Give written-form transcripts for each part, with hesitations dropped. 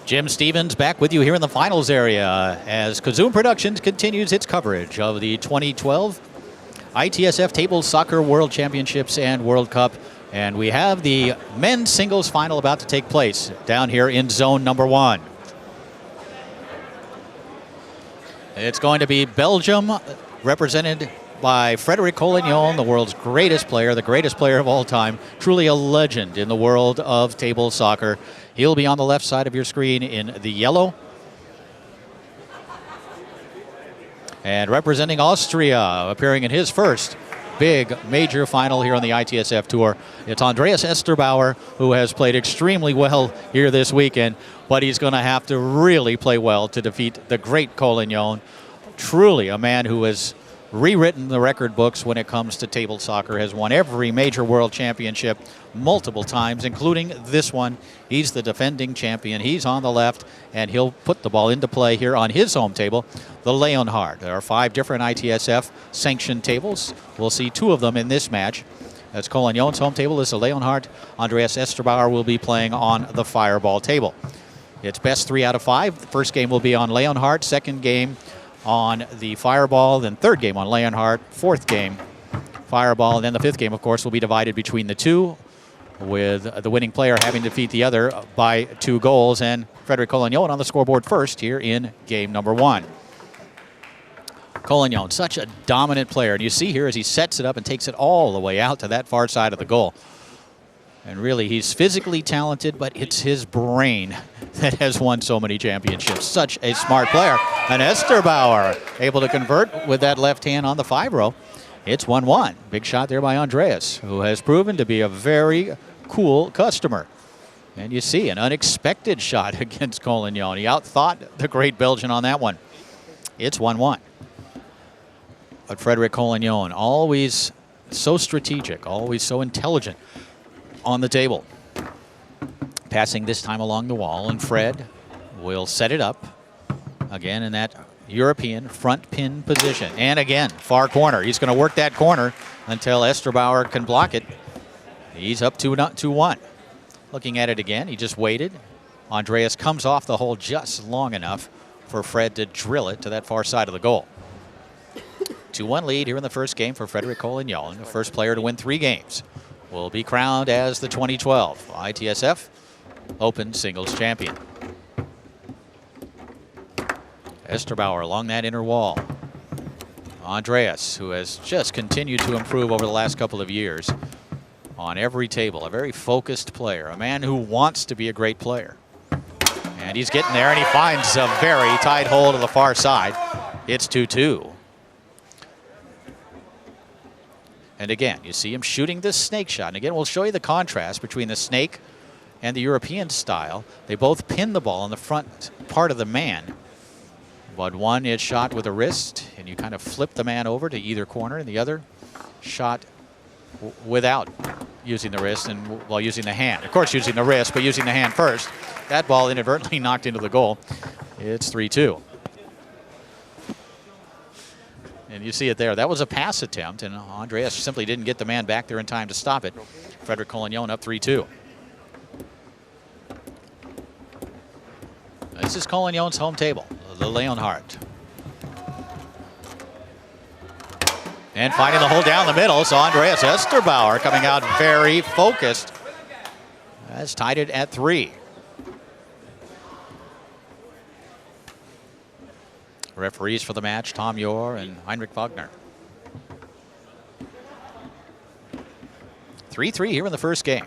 Jim Stevens back with you here in the finals area as Kazoom Productions continues its coverage of the 2012 ITSF Table Soccer World Championships and World Cup. And we have the men's singles final about to take place down here in zone number 1. It's going to be Belgium, represented by Frédéric COLLIGNON, the world's greatest player, the greatest player of all time, truly a legend in the world of table soccer. He'll be on the left side of your screen in the yellow. And representing Austria, appearing in his first big major final here on the ITSF Tour, it's Andreas ESTERBAUER, who has played extremely well here this weekend, but he's going to have to really play well to defeat the great COLLIGNON. Truly a man who has rewritten the record books when it comes to table soccer, has won every major world championship multiple times, including this one. He's the defending champion. He's on the left, and he'll put the ball into play here on his home table, the Leonhard. There are 5 different ITSF sanctioned tables. We'll see 2 of them in this match. That's COLLIGNON's home table is the Leonhard. Andreas ESTERBAUER will be playing on the Fireball table. It's best 3 out of 5. The first game will be on Leonhard, second game on the Fireball, then third game on Leonhard, fourth game Fireball, and then the fifth game, of course, will be divided between the 2, with the winning player having to defeat the other by 2 goals, and Frédéric COLLIGNON on the scoreboard first here in game number 1. COLLIGNON, such a dominant player, and you see here as he sets it up and takes it all the way out to that far side of the goal. And really, he's physically talented, but it's his brain that has won so many championships. Such a smart player. And ESTERBAUER able to convert with that left hand on the 5-row. It's 1-1. Big shot there by Andreas, who has proven to be a very cool customer. And you see an unexpected shot against COLLIGNON. He outthought the great Belgian on that one. It's 1-1. But Frédéric COLLIGNON, always so strategic, always so intelligent on the table. Passing this time along the wall, and Fred will set it up again in that European front pin position. And again, far corner. He's going to work that corner until ESTERBAUER can block it. He's up 2-1. Looking at it again, he just waited. Andreas comes off the hole just long enough for Fred to drill it to that far side of the goal. 2-1 lead here in the first game for Frédéric COLLIGNON, the first player to win 3 games. Will be crowned as the 2012 ITSF Open Singles Champion. ESTERBAUER along that inner wall. Andreas, who has just continued to improve over the last couple of years on every table. A very focused player, a man who wants to be a great player. And he's getting there, and he finds a very tight hole to the far side. It's 2-2. And again, you see him shooting this snake shot. And again, we'll show you the contrast between the snake and the European style. They both pin the ball on the front part of the man. But one is shot with a wrist, and you kind of flip the man over to either corner, and the other shot without using the wrist and while using the hand. Of course, using the wrist, but using the hand first. That ball inadvertently knocked into the goal. It's 3-2. And you see it there. That was a pass attempt, and Andreas simply didn't get the man back there in time to stop it. Frédéric COLLIGNON up 3-2. This is COLLIGNON's home table, the Leonhard. And finding the hole down the middle, so Andreas ESTERBAUER coming out very focused. That's tied it at 3. Referees for the match, Tom Yor and Heinrich Wagner. 3-3 here in the first game.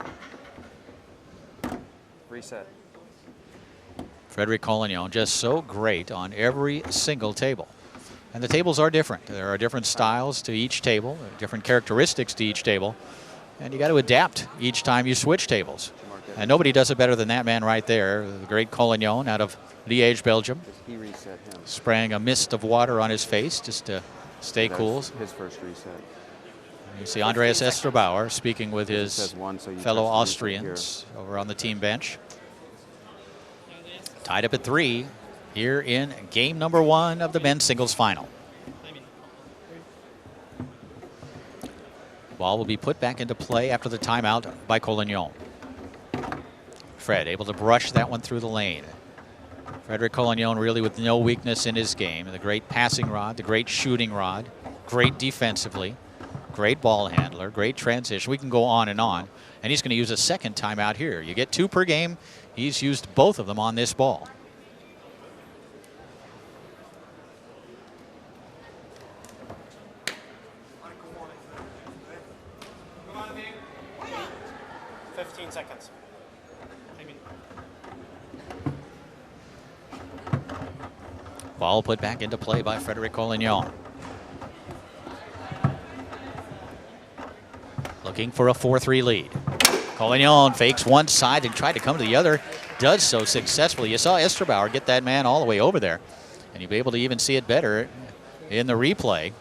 Reset. Frédéric COLLIGNON just so great on every single table. And the tables are different. There are different styles to each table, different characteristics to each table. And you got to adapt each time you switch tables. And nobody does it better than that man right there, the great COLLIGNON out of Liège, Belgium. Spraying a mist of water on his face just to stay cool. His first reset. You see Andreas ESTERBAUER speaking with his fellow Austrians over on the team bench. Tied up at 3 here in game number 1 of the men's singles final. Ball will be put back into play after the timeout by COLLIGNON. Fred able to brush that one through the lane. Frédéric COLLIGNON really with no weakness in his game. The great passing rod, the great shooting rod, great defensively, great ball handler, great transition. We can go on. And he's going to use a second timeout here. You get 2 per game. He's used both of them on this ball. Seconds. Ball put back into play by Frédéric COLLIGNON. Looking for a 4-3 lead. COLLIGNON fakes one side and tried to come to the other. Does so successfully. You saw ESTERBAUER get that man all the way over there. And you'll be able to even see it better in the replay.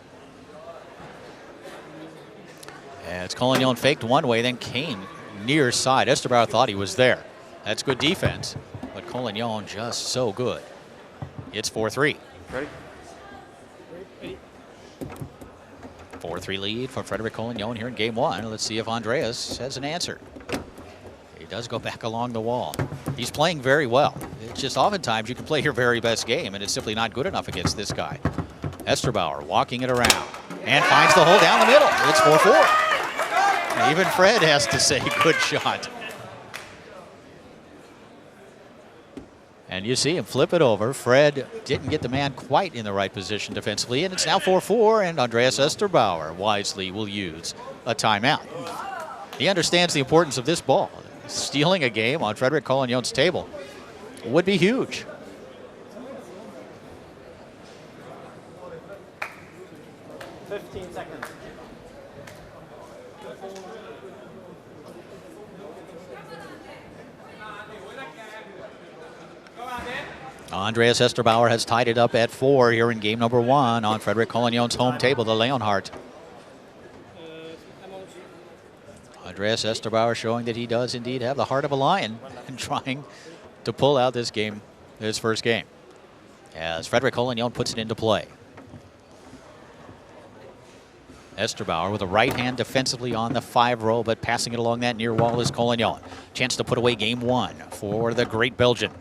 As COLLIGNON faked one way, then came near side. ESTERBAUER thought he was there. That's good defense, but COLLIGNON just so good. It's 4-3. Ready? 4-3 lead for Frédéric COLLIGNON here in game 1. Let's see if Andreas has an answer. He does go back along the wall. He's playing very well. It's just oftentimes you can play your very best game, and it's simply not good enough against this guy. ESTERBAUER walking it around and finds the hole down the middle. It's 4-4. Even Fred has to say, good shot. And you see him flip it over. Fred didn't get the man quite in the right position defensively, and it's now 4-4, and Andreas ESTERBAUER wisely will use a timeout. He understands the importance of this ball. Stealing a game on Frédéric COLLIGNON's table would be huge. Andreas ESTERBAUER has tied it up at 4 here in game number 1 on Frédéric COLLIGNON's home table, the Leonhardt. Andreas ESTERBAUER showing that he does indeed have the heart of a lion and trying to pull out this game, his first game, as Frédéric COLLIGNON puts it into play. ESTERBAUER with a right hand defensively on the 5 row, but passing it along that near wall is COLLIGNON. Chance to put away game 1 for the great Belgian.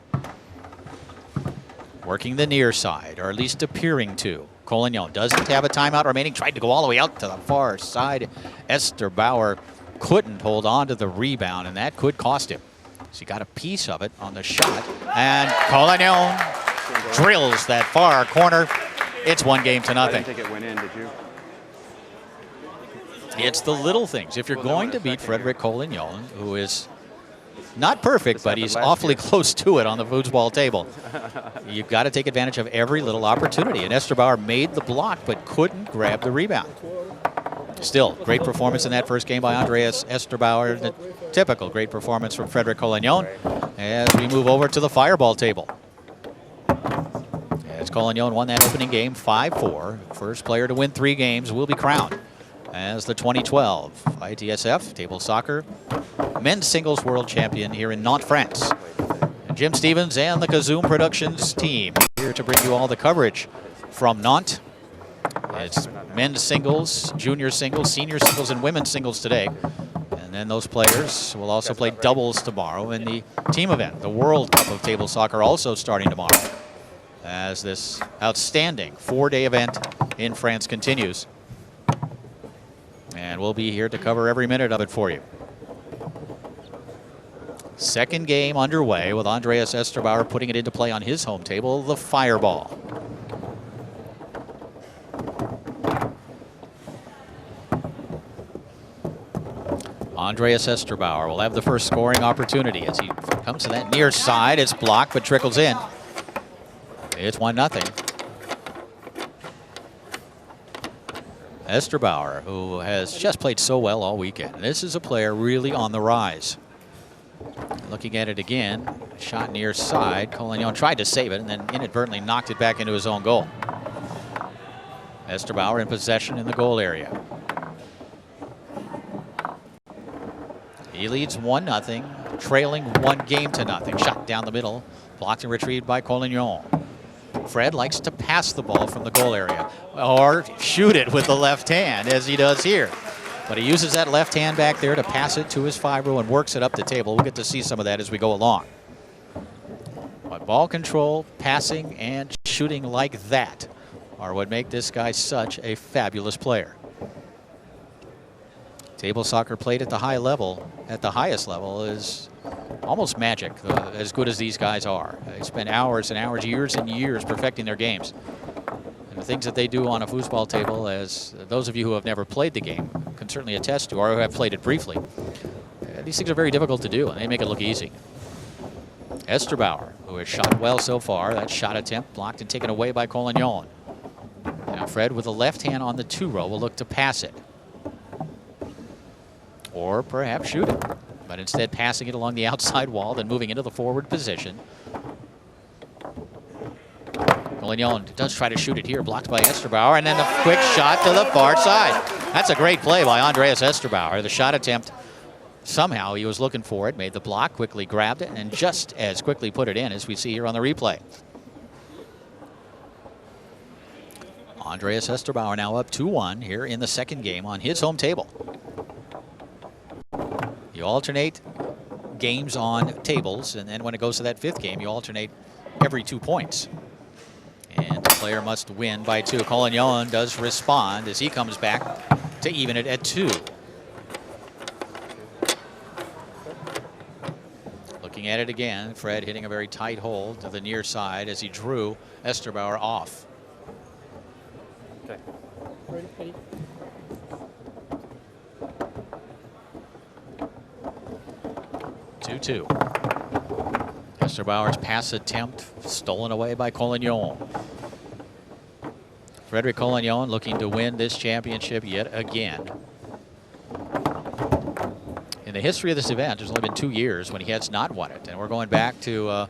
Working the near side, or at least appearing to. COLLIGNON doesn't have a timeout remaining. Tried to go all the way out to the far side. ESTERBAUER couldn't hold on to the rebound, and that could cost him. So he got a piece of it on the shot, and COLLIGNON drills that far corner. It's 1-0. I didn't think it went in, did you? It's the little things. If you're going to beat Frédéric COLLIGNON, who is not perfect, but he's awfully close to it on the foosball table, you've got to take advantage of every little opportunity. And ESTERBAUER made the block, but couldn't grab the rebound. Still, great performance in that first game by Andreas ESTERBAUER. The typical great performance from Frédéric COLLIGNON as we move over to the fireball table. As COLLIGNON won that opening game 5-4. First player to win 3 games will be crowned as the 2012 ITSF Table Soccer Men's Singles World Champion here in Nantes, France. And Jim Stevens and the Kazoom Productions team here to bring you all the coverage from Nantes. It's men's singles, junior singles, senior singles, and women's singles today. And then those players will also play doubles tomorrow in the team event. The World Cup of Table Soccer also starting tomorrow as this outstanding 4-day event in France continues. And we'll be here to cover every minute of it for you. Second game underway with Andreas ESTERBAUER putting it into play on his home table, the fireball. Andreas ESTERBAUER will have the first scoring opportunity as he comes to that near side. It's blocked but trickles in. It's 1-0. ESTERBAUER, who has just played so well all weekend. This is a player really on the rise. Looking at it again, shot near side. COLLIGNON tried to save it and then inadvertently knocked it back into his own goal. ESTERBAUER in possession in the goal area. He leads 1-0, trailing 1-0. Shot down the middle, blocked and retrieved by COLLIGNON. Fred likes to pass the ball from the goal area or shoot it with the left hand as he does here. But he uses that left hand back there to pass it to his 5-row and works it up the table. We'll get to see some of that as we go along. But ball control, passing, and shooting like that are what make this guy such a fabulous player. Table soccer played at the high level, at the highest level, is almost magic, as good as these guys are. They spend hours and hours, years and years perfecting their games. And the things that they do on a foosball table, as those of you who have never played the game can certainly attest to, or who have played it briefly, these things are very difficult to do, and they make it look easy. ESTERBAUER, who has shot well so far. That shot attempt blocked and taken away by Collignon. Now Fred, with the left hand on the 2-row, will look to pass it. Or perhaps shoot it. But instead passing it along the outside wall, then moving into the forward position. Collignon does try to shoot it here, blocked by ESTERBAUER, and then the quick shot to the far side. That's a great play by Andreas ESTERBAUER. The shot attempt, somehow he was looking for it, made the block, quickly grabbed it, and just as quickly put it in as we see here on the replay. Andreas ESTERBAUER now up 2-1 here in the second game on his home table. You alternate games on tables, and then when it goes to that fifth game, you alternate every 2 points. And the player must win by 2. Collignon does respond as he comes back to even it at 2. Looking at it again, Fred hitting a very tight hold to the near side as he drew ESTERBAUER off. Okay. Ready. 2-2. ESTERBAUER's pass attempt stolen away by Collignon. Frédéric Collignon looking to win this championship yet again. In the history of this event, there's only been 2 years when he has not won it, and we're going back to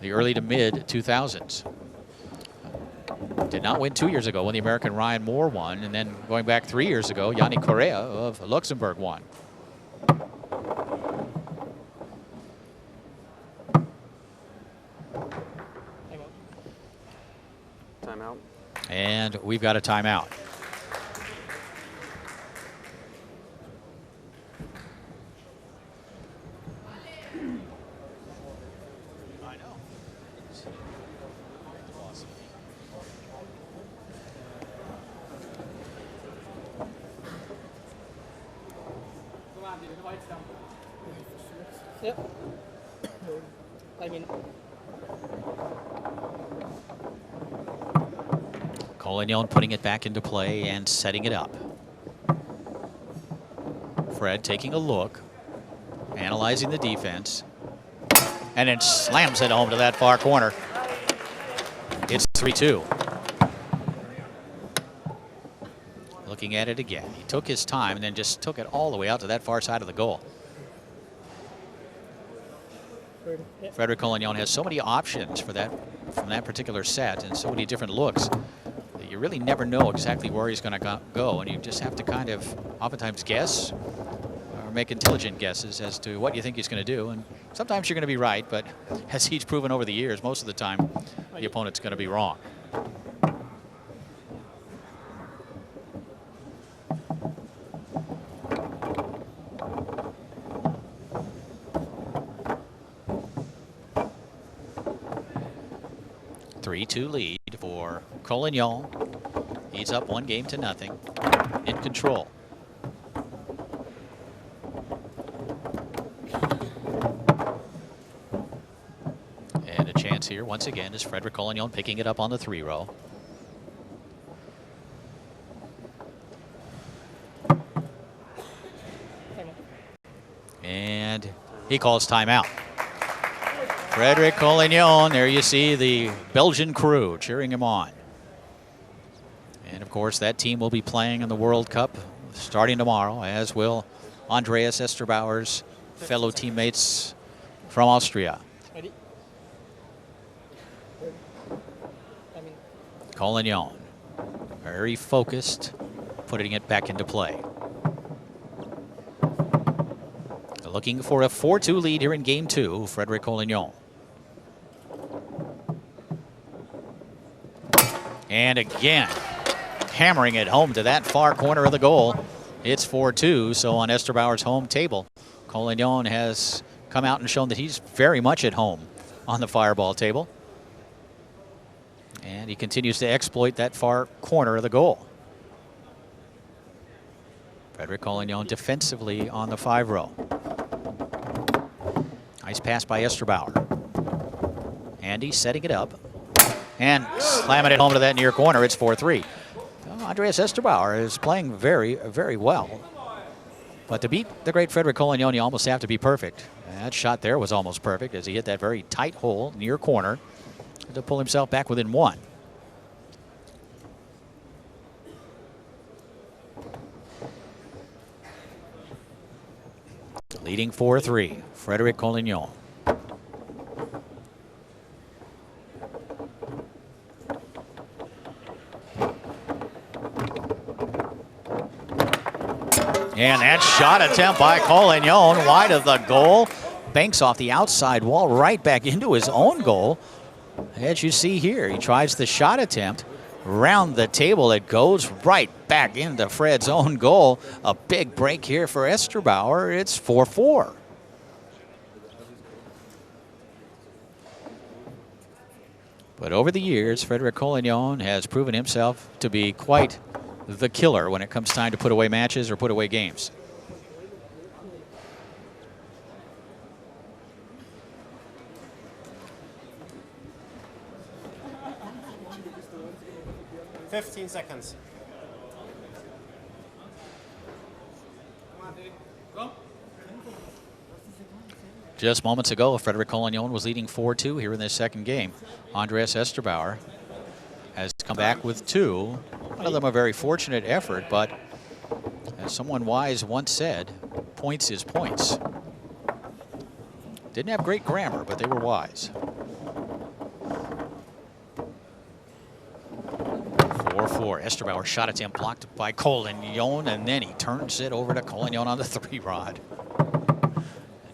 the early to mid 2000s. Did not win 2 years ago when the American Ryan Moore won, and then going back 3 years ago, Yannick Correa of Luxembourg won. Timeout. And we've got a timeout. I know. Yep. I mean, Collignon putting it back into play and setting it up. Fred taking a look, analyzing the defense, and then slams it home to that far corner. It's 3-2. Looking at it again. He took his time and then just took it all the way out to that far side of the goal. Frédéric Collignon has so many options for that from that particular set and so many different looks that you really never know exactly where he's going to go, and you just have to kind of oftentimes guess or make intelligent guesses as to what you think he's going to do. And sometimes you're going to be right, but as he's proven over the years, most of the time the opponent's going to be wrong. Two lead for Collignon. He's up 1-0 in control. And a chance here once again is Frédéric Collignon picking it up on the 3-row. And he calls timeout. Frédéric Collignon, there you see the Belgian crew cheering him on. And of course that team will be playing in the World Cup starting tomorrow, as will Andreas ESTERBAUER's fellow teammates from Austria. ready. Collignon, very focused, putting it back into play. Looking for a 4-2 lead here in Game 2, Frédéric Collignon. And again, hammering it home to that far corner of the goal. It's 4-2, so on ESTERBAUER's home table, Collignon has come out and shown that he's very much at home on the fireball table. And he continues to exploit that far corner of the goal. Frédéric COLLIGNON defensively on the 5-row. Nice pass by Esterbauer. Andy setting it up and slamming it home to that near corner. It's 4-3. Well, Andreas Esterbauer is playing very, very well. But to beat the great Frédéric COLLIGNON, you almost have to be perfect. And that shot there was almost perfect as he hit that very tight hole near corner to pull himself back within 1. Leading 4-3, Frédéric COLLIGNON. And that shot attempt by COLLIGNON wide of the goal. Banks off the outside wall right back into his own goal. As you see here, he tries the shot attempt. Round the table, it goes right back into Fred's own goal. A big break here for Esterbauer. It's 4-4. But over the years, Frédéric COLLIGNON has proven himself to be quite the killer when it comes time to put away matches or put away games. $15 seconds. Just moments ago, Frédéric COLLIGNON was leading 4-2 here in this second game. Andreas Esterbauer has come back with 2. One of them a very fortunate effort, but as someone wise once said, points is points. Didn't have great grammar, but they were wise. 4-4. Esterbauer shot attempt blocked by COLLIGNON, and then he turns it over to COLLIGNON on the 3-rod.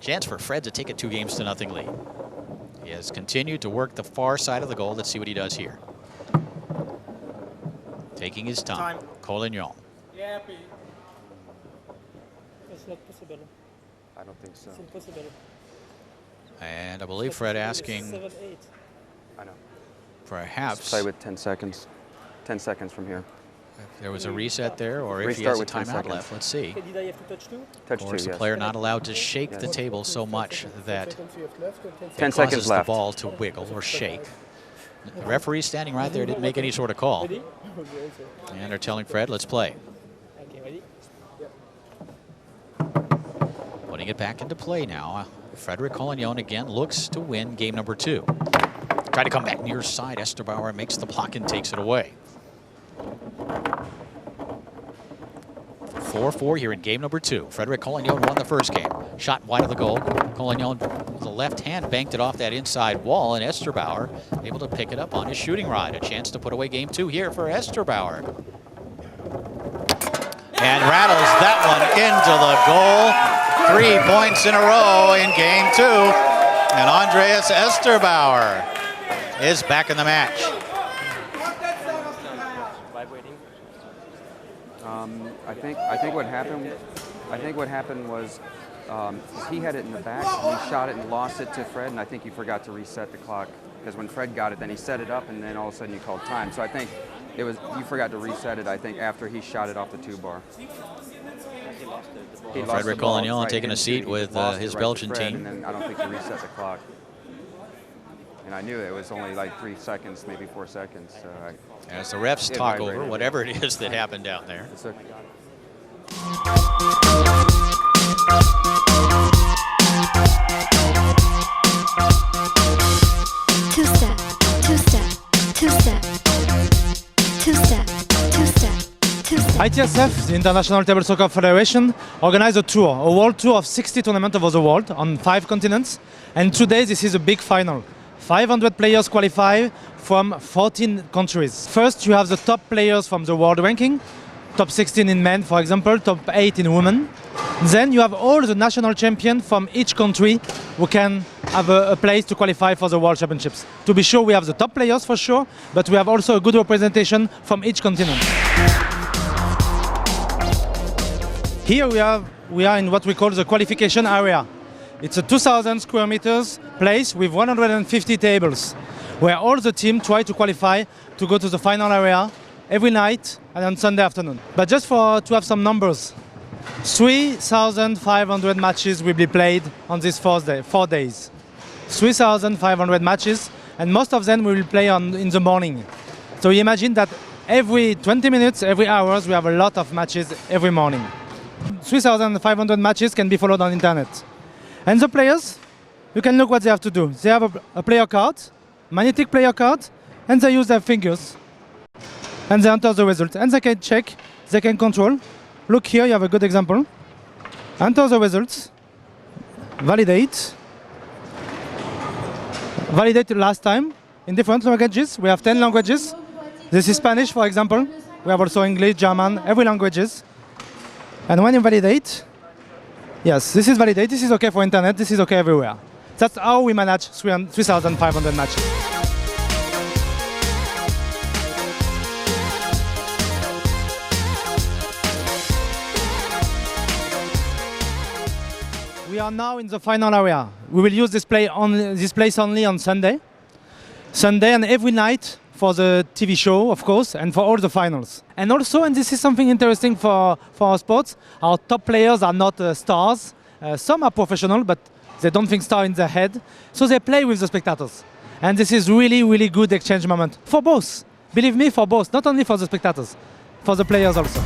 Chance for Fred to take a 2-0 lead. He has continued to work the far side of the goal. Let's see what he does here. Taking his time. COLLIGNON. Yeah, It's not possible. I don't think so. It's impossible. And I believe Fred asking 7-8. I know. perhaps Let's play with 10 seconds. 10 seconds from here. if there was a reset there or if he Restart has a with 10 timeout seconds. left. Let's see. Okay, did I have to touch 2? Touch Of 2, course, the yes. player not allowed to shake the table so much that 10 it seconds causes the left. ball to wiggle or shake. The referee standing right there didn't make any sort of call. Ready? And they're telling Fred, let's play. Okay, ready? Putting it back into play now. Frédéric COLLIGNON again looks to win game number 2. Try to come back near side. Esterbauer makes the block and takes it away. 4-4 here in game number 2. Frédéric COLLIGNON won the first game. Shot wide of the goal. COLLIGNON with the left hand banked it off that inside wall, and Esterbauer able to pick it up on his shooting rod. A chance to put away game 2 here for Esterbauer. And rattles that one into the goal. 3 points in a row in game 2. And Andreas Esterbauer is back in the match. I think what happened was he had it in the back, and he shot it and lost it to Fred, and I think he forgot to reset the clock because when Fred got it, then he set it up, and then all of a sudden you called time. So I think it was you forgot to reset it. I think after he shot it off the 2-bar. Frédéric COLLIGNON taking a seat with his Belgian team. And then I don't think he reset the clock. And I knew it was only like 3 seconds, maybe 4 seconds. So As the refs it talk vibrated. over whatever it is that happened down there. it's a, Two-step, two-step, two-step, two-step, two-step, two-step. ITSF, the International Table Soccer Federation, organized a tour, a world tour of 60 tournaments over the world on 5 continents. And today this is a big final. 500 players qualify from 14 countries. First you have the top players from the world ranking, top 16 in men, for example, top 8 in women. Then you have all the national champions from each country who can have a place to qualify for the World Championships. To be sure, we have the top players for sure, but we have also a good representation from each continent. Here we are in what we call the qualification area. It's a 2,000 square meters place with 150 tables, where all the team try to qualify to go to the final area every night and on Sunday afternoon. But just to have some numbers, 3,500 matches will be played on these 4 days. 3,500 matches, and most of them we will play in the morning. So you imagine that every 20 minutes, every hours, we have a lot of matches every morning. 3,500 matches can be followed on internet. And the players, you can look what they have to do. They have a player card, magnetic player card, and they use their fingers. And they enter the result. And they can check, they can control. Look here, you have a good example. Enter the results, validate. Validate last time in different languages. We have 10 languages. This is Spanish, for example. We have also English, German, every languages. And when you validate, yes, this is validate. This is okay for internet. This is okay everywhere. That's how we manage 3,500 matches. We are now in the final area. We will use this place only on Sunday. Sunday and every night for the TV show, of course, and for all the finals. And also, and this is something interesting for our sports, our top players are not stars. Some are professional, but they don't think star in their head. So they play with the spectators. And this is really, really good exchange moment for both. Believe me, for both, not only for the spectators, for the players also.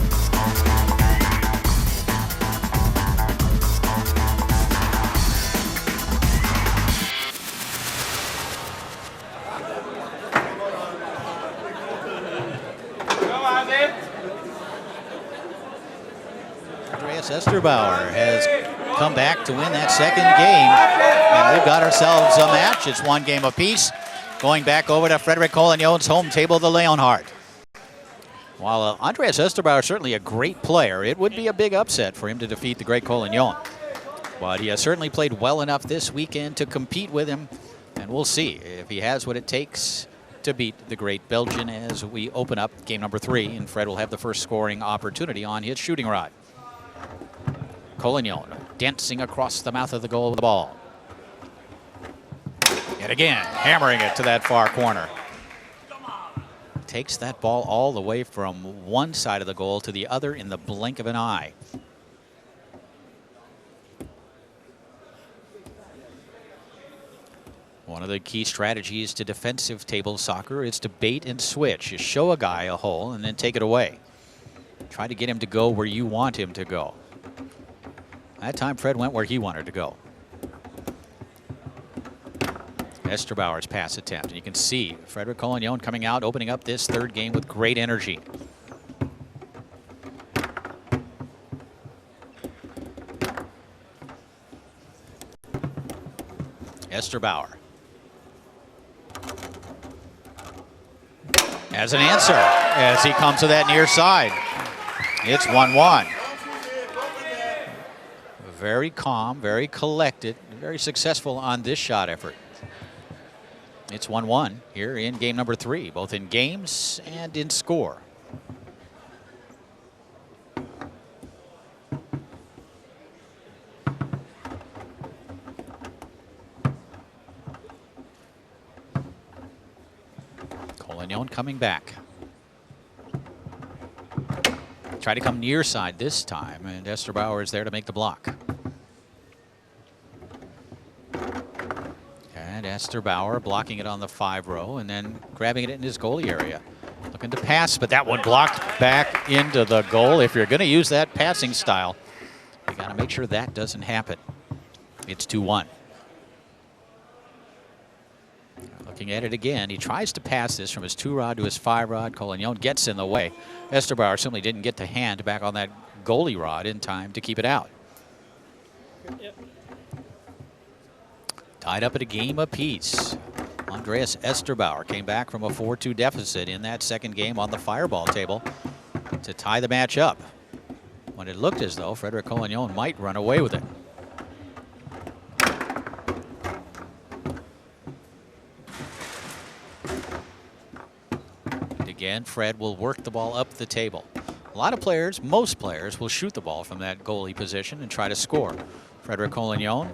Andreas ESTERBAUER has come back to win that second game, and we've got ourselves a match. It's 1 game apiece, going back over to Frédéric COLLIGNON's home table, the Leonhardt. While Andreas ESTERBAUER is certainly a great player, it would be a big upset for him to defeat the great Collignon. But he has certainly played well enough this weekend to compete with him, and we'll see if he has what it takes to beat the great Belgian as we open up game number 3, and Fred will have the first scoring opportunity on his shooting rod. Collignon dancing across the mouth of the goal with the ball. And again, hammering it to that far corner. Takes that ball all the way from one side of the goal to the other in the blink of an eye. One of the key strategies to defensive table soccer is to bait and switch. You show a guy a hole and then take it away. Try to get him to go where you want him to go. That time Fred went where he wanted to go. ESTERBAUER's pass attempt. And you can see Frédéric Collignon coming out, opening up this third game with great energy. ESTERBAUER as an answer as he comes to that near side. It's 1-1. Very calm, very collected, very successful on this shot effort. It's 1-1 here in game number 3, both in games and in score. Collignon coming back. Try to come near side this time, and ESTERBAUER is there to make the block. And ESTERBAUER blocking it on the 5 row and then grabbing it in his goalie area. Looking to pass, but that one blocked back into the goal. If you're going to use that passing style, you got to make sure that doesn't happen. It's 2-1. Looking at it again, he tries to pass this from his 2-rod to his 5-rod. Collignon gets in the way. ESTERBAUER simply didn't get the hand back on that goalie rod in time to keep it out. Yep. Tied up at a game apiece. Andreas ESTERBAUER came back from a 4-2 deficit in that second game on the fireball table to tie the match up, when it looked as though Frédéric Collignon might run away with it. And again, Fred will work the ball up the table. A lot of players, most players, will shoot the ball from that goalie position and try to score. Frédéric Collignon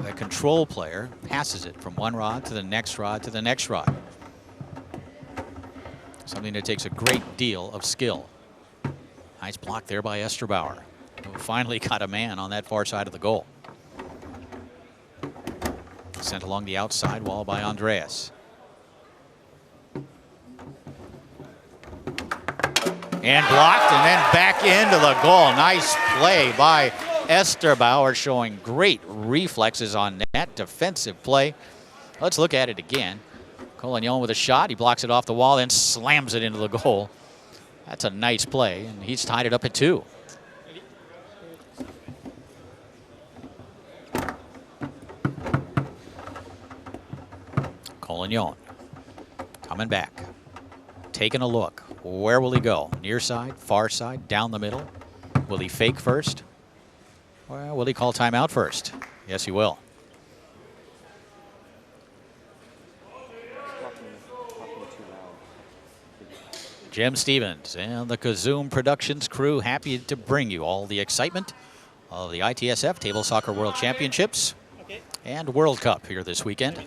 a control player passes it from one rod to the next rod to the next rod. Something that takes a great deal of skill. Nice block there by ESTERBAUER, who finally got a man on that far side of the goal. Sent along the outside wall by Andreas. And blocked, and then back into the goal. Nice play by ESTERBAUER, showing great reflexes on that defensive play. Let's look at it again. Collignon with a shot. He blocks it off the wall, then slams it into the goal. That's a nice play, and he's tied it up at 2. Collignon coming back, taking a look. Where will he go? Near side, far side, down the middle? Will he fake first? Well, will he call timeout first? Yes, he will. Jim Stevens and the Kazoom Productions crew happy to bring you all the excitement of the ITSF Table Soccer World Championships and World Cup here this weekend.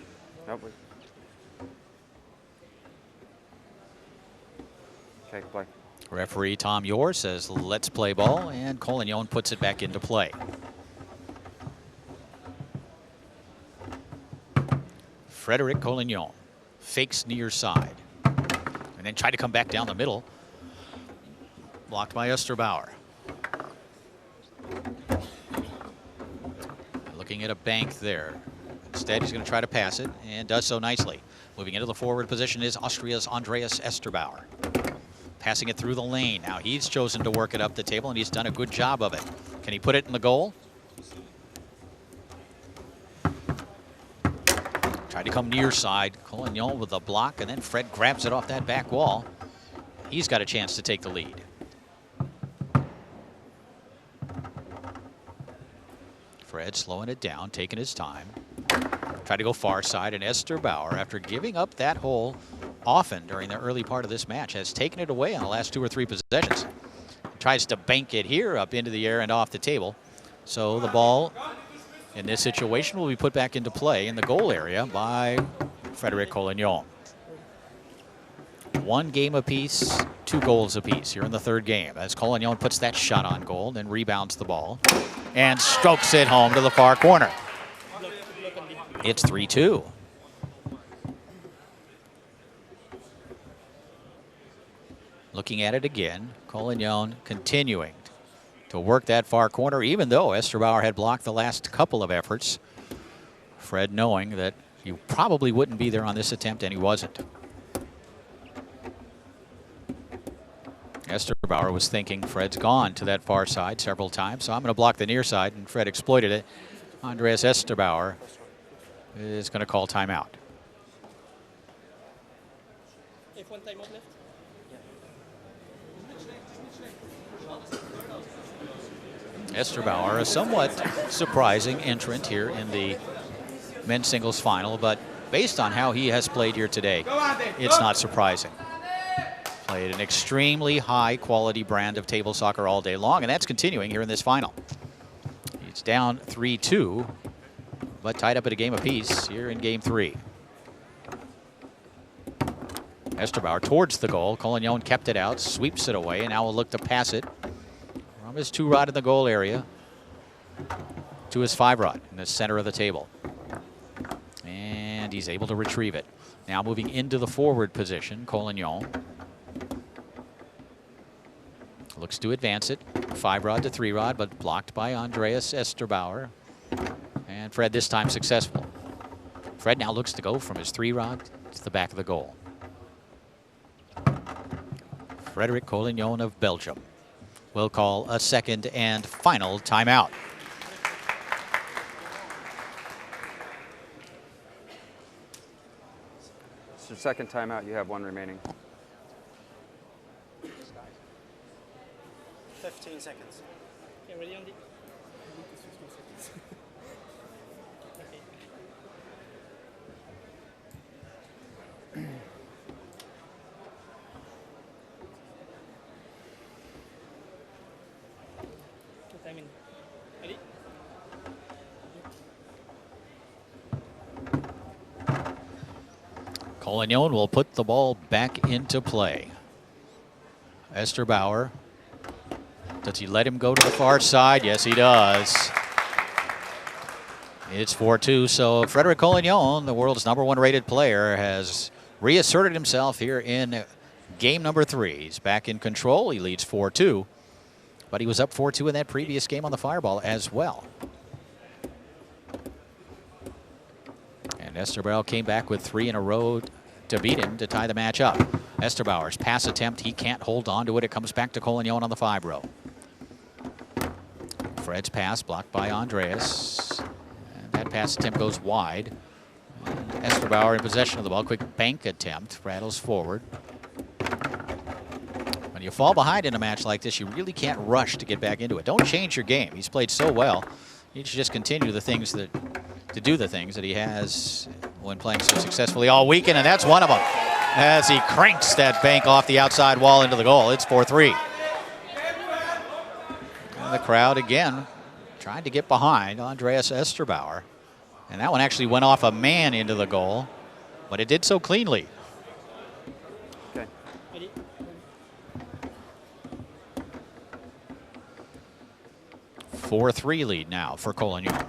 Okay, play. Referee Tom Yor says, let's play ball, and Collignon puts it back into play. Frédéric Collignon fakes near side, and then tried to come back down the middle. Blocked by ESTERBAUER. Looking at a bank there. Instead, he's going to try to pass it, and does so nicely. Moving into the forward position is Austria's Andreas ESTERBAUER. Passing it through the lane. Now he's chosen to work it up the table, and he's done a good job of it. Can he put it in the goal? Tried to come near side. Collignon with the block, and then Fred grabs it off that back wall. He's got a chance to take the lead. Fred slowing it down, taking his time. Tried to go far side, and ESTERBAUER, after giving up that hole often during the early part of this match, has taken it away on the last 2 or 3 possessions. Tries to bank it here up into the air and off the table. So the ball in this situation will be put back into play in the goal area by Frédéric Collignon. 1 game apiece, 2 goals apiece here in the 3rd game, as Collignon puts that shot on goal, then rebounds the ball and strokes it home to the far corner. It's 3-2. Looking at it again, Collignon continuing to work that far corner, even though ESTERBAUER had blocked the last couple of efforts. Fred knowing that he probably wouldn't be there on this attempt, and he wasn't. ESTERBAUER was thinking Fred's gone to that far side several times, so I'm going to block the near side, and Fred exploited it. Andreas ESTERBAUER is going to call timeout. If 1 timeout left. ESTERBAUER, a somewhat surprising entrant here in the men's singles final, but based on how he has played here today, it's not surprising. Played an extremely high quality brand of table soccer all day long, and that's continuing here in this final. He's down 3-2, but tied up at a game apiece here in game 3. ESTERBAUER towards the goal. Collignon kept it out, sweeps it away, and now will look to pass it from his 2-rod in the goal area to his 5-rod in the center of the table. And he's able to retrieve it. Now moving into the forward position, Collignon looks to advance it. 5-rod to 3-rod, but blocked by Andreas ESTERBAUER. And Fred this time successful. Fred now looks to go from his 3-rod to the back of the goal. Frédéric Collignon of Belgium will call a 2nd and final timeout. It's your 2nd timeout. You have 1 remaining. 15 seconds. Okay, ready, Andy? Good timing. Ready? Collignon will put the ball back into play. ESTERBAUER. Does he let him go to the far side? Yes, he does. It's 4-2, so Frédéric COLLIGNON, the world's #1 rated player, has reasserted himself here in game number 3. He's back in control. He leads 4-2, but he was up 4-2 in that previous game on the fireball as well. And ESTERBAUER came back with 3 in a row to beat him to tie the match up. ESTERBAUER's pass attempt, he can't hold on to it. It comes back to Collignon on the 5-row. Fred's pass blocked by Andreas. And that pass attempt goes wide. And ESTERBAUER in possession of the ball. Quick bank attempt, rattles forward. When you fall behind in a match like this, you really can't rush to get back into it. Don't change your game. He's played so well. You should just continue the things that do the things that he has when playing so successfully all weekend, and that's one of them. As he cranks that bank off the outside wall into the goal. It's 4-3. And the crowd again trying to get behind Andreas ESTERBAUER. And that one actually went off a man into the goal, but it did so cleanly. Okay. 4-3 lead now for Collignon.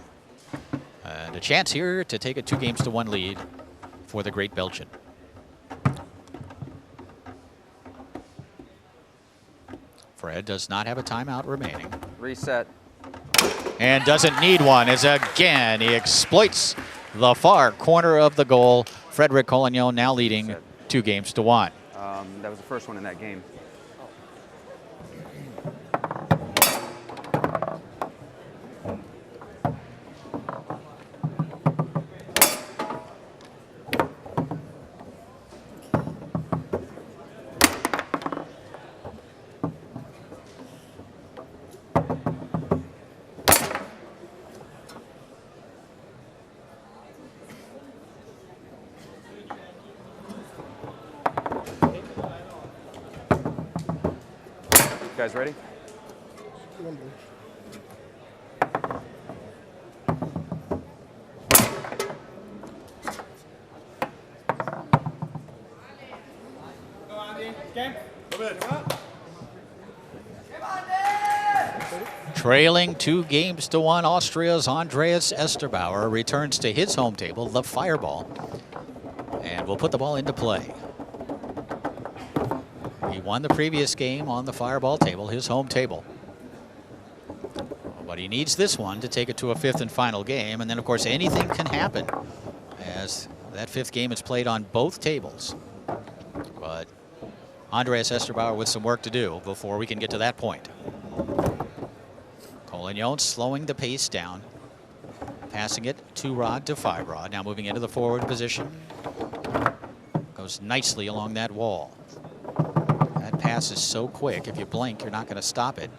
And a chance here to take a 2-1 lead for the great Belgian. Fred does not have a timeout remaining. Reset. And doesn't need one, as again he exploits the far corner of the goal. Frédéric COLLIGNON now leading 2-1. That was the first one in that game. Guys ready? Trailing 2-1, Austria's Andreas ESTERBAUER returns to his home table, the fireball, and will put the ball into play. He won the previous game on the fireball table, his home table. But he needs this one to take it to a 5th and final game, and then of course anything can happen as that 5th game is played on both tables. But Andreas ESTERBAUER with some work to do before we can get to that point. Collignon slowing the pace down, passing it 2-rod to 5-rod, now moving into the forward position. Goes nicely along that wall. That pass is so quick, if you blink, you're not going to stop it.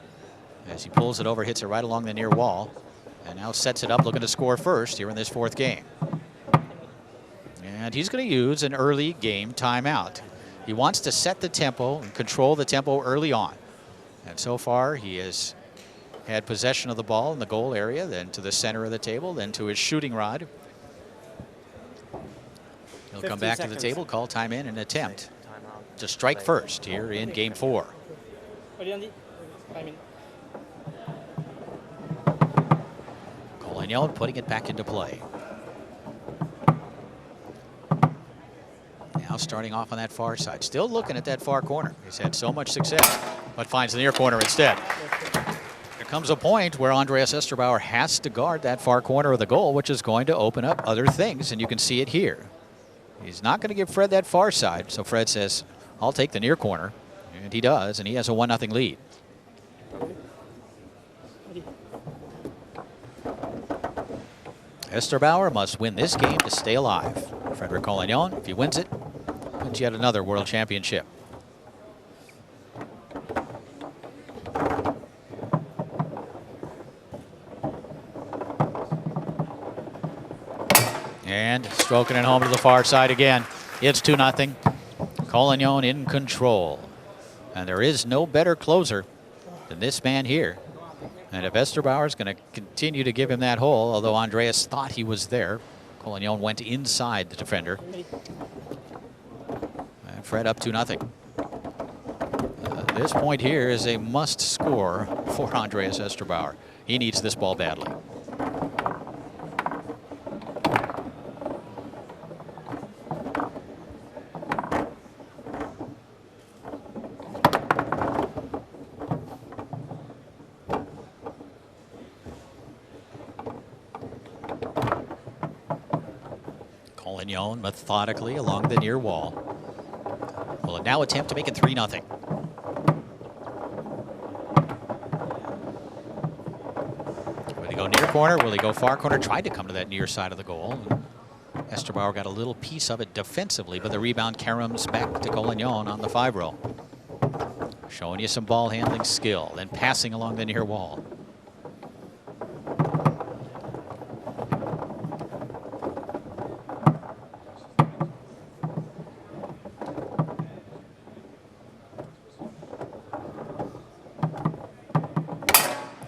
As he pulls it over, hits it right along the near wall, and now sets it up, looking to score first here in this 4th game. And he's going to use an early game timeout. He wants to set the tempo and control the tempo early on. And so far, he has had possession of the ball in the goal area, then to the center of the table, then to his shooting rod. He'll come back to the table, call time in, and attempt to strike first here in game 4. Collignon putting it back into play. Now starting off on that far side, still looking at that far corner. He's had so much success, but finds the near corner instead. There comes a point where Andreas ESTERBAUER has to guard that far corner of the goal, which is going to open up other things, and you can see it here. He's not going to give Fred that far side, so Fred says, I'll take the near corner, and he does, and he has a 1-0 lead. ESTERBAUER must win this game to stay alive. Frédéric COLLIGNON, if he wins it, wins yet another world championship. And stroking it home to the far side again. It's 2-0. Collignon in control. And there is no better closer than this man here. And if ESTERBAUER is going to continue to give him that hole, although Andreas thought he was there, Collignon went inside the defender. Fred up 2-0. This point here is a must score for Andreas ESTERBAUER. He needs this ball badly. Collignon methodically along the near wall. Will now attempt to make it 3-0. Will he go near corner? Will he go far corner? Tried to come to that near side of the goal. ESTERBAUER got a little piece of it defensively, but the rebound caroms back to Collignon on the 5-row. Showing you some ball handling skill, then passing along the near wall.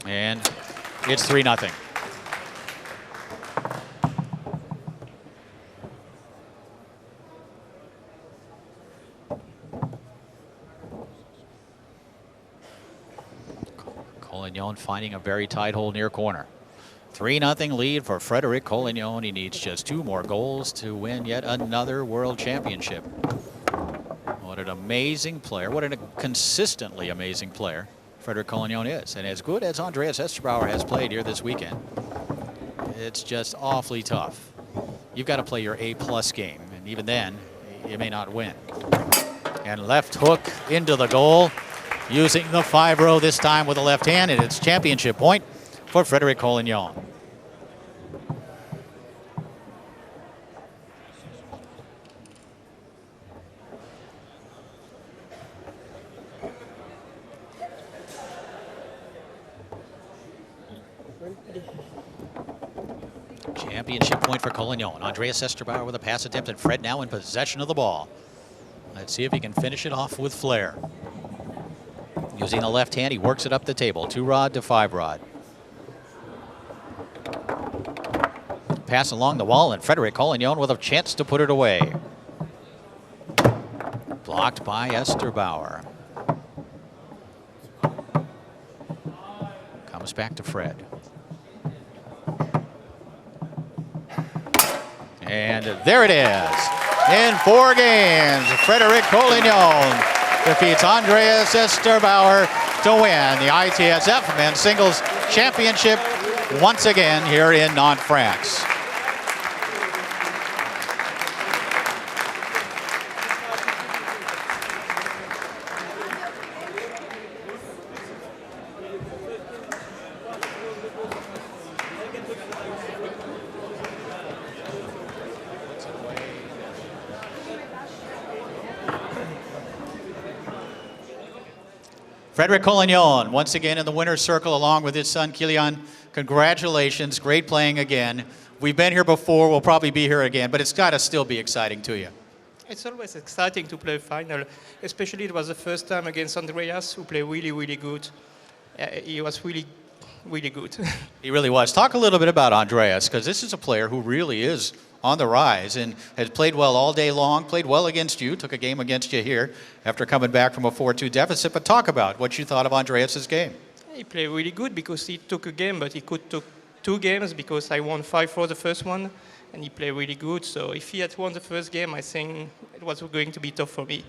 And it's 3-0. Collignon finding a very tight hole near corner. 3-0 lead for Frédéric Collignon. He needs just 2 more goals to win yet another world championship. What an amazing player. What a consistently amazing player Frédéric Collignon is. And as good as Andreas ESTERBAUER has played here this weekend, it's just awfully tough. You've got to play your A+ game, and even then, you may not win. And left hook into the goal, using the 5-row this time with the left hand, and it's championship point for Frédéric Collignon. Championship point for Collignon. Andreas ESTERBAUER with a pass attempt, and Fred now in possession of the ball. Let's see if he can finish it off with flair. Using the left hand, he works it up the table. 2-rod to 5-rod. Pass along the wall, and Frédéric Collignon with a chance to put it away. Blocked by ESTERBAUER. Comes back to Fred. And there it is. In 4 games, Frédéric Collignon defeats Andreas ESTERBAUER to win the ITSF Men's Singles Championship once again here in Nantes, France. Frédéric Collignon, once again in the winner's circle along with his son Kylian. Congratulations, great playing again. We've been here before, we'll probably be here again, but it's got to still be exciting to you. It's always exciting to play a final, especially it was the first time against Andreas, who played really, really good. He was really, really good. He really was. Talk a little bit about Andreas, because this is a player who really is on the rise and has played well all day long, played well against you, took a game against you here after coming back from a 4-2 deficit. But talk about what you thought of Andreas' game. He played really good because he took a game, but he could take 2 games because I won 5-4 the first one, and he played really good. So if he had won the first game, I think it was going to be tough for me.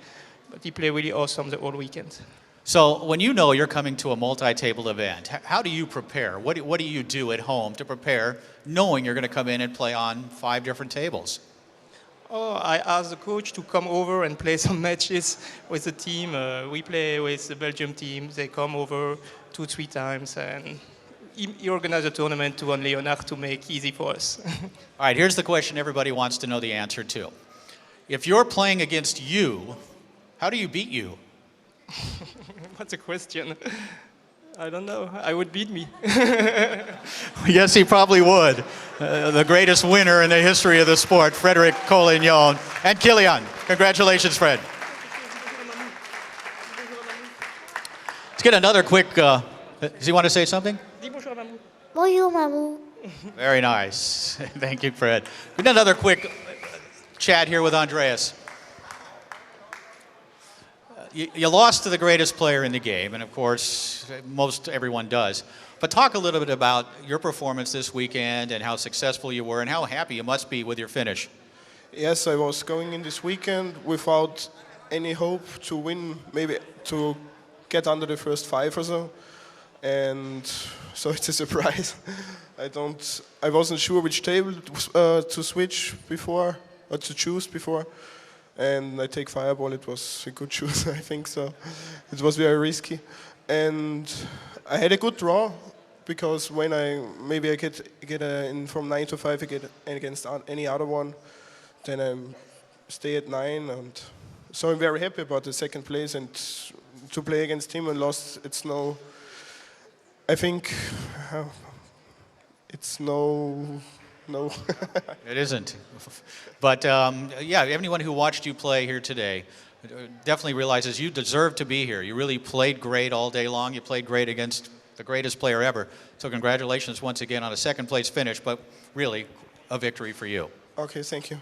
But he played really awesome the whole weekend. So when you know you're coming to a multi-table event, how do you prepare? What do you do at home to prepare, knowing you're going to come in and play on 5 different tables? Oh, I asked the coach to come over and play some matches with the team. We play with the Belgium team. They come over 2-3 times, and he organized a tournament to Leonard to make easy for us. All right, here's the question everybody wants to know the answer to. If you're playing against you, how do you beat you? What's a question? I don't know. I would beat me. Yes, he probably would. The greatest winner in the history of the sport, Frédéric Collignon. And Kylian, congratulations, Fred. Let's get another quick, does he want to say something? Bonjour, Mamou. Very nice. Thank you, Fred. We got another quick chat here with Andreas. you lost to the greatest player in the game, and of course, most everyone does. But talk a little bit about your performance this weekend and how successful you were and how happy you must be with your finish. Yes, I was going in this weekend without any hope to win, maybe to get under the first 5 or so. And so it's a surprise. I wasn't sure which table to switch before, or to choose before. And I take Fireball, it was a good choice, I think so. It was very risky. And I had a good draw, because when I get in from 9 to 5 against any other one, then I stay at 9, and so I'm very happy about the second place, and to play against him and lost, it's no, I think, it's no. It isn't. But yeah, anyone who watched you play here today definitely realizes you deserve to be here. You really played great all day long. You played great against the greatest player ever. So congratulations once again on a second place finish, but really a victory for you. Okay, thank you.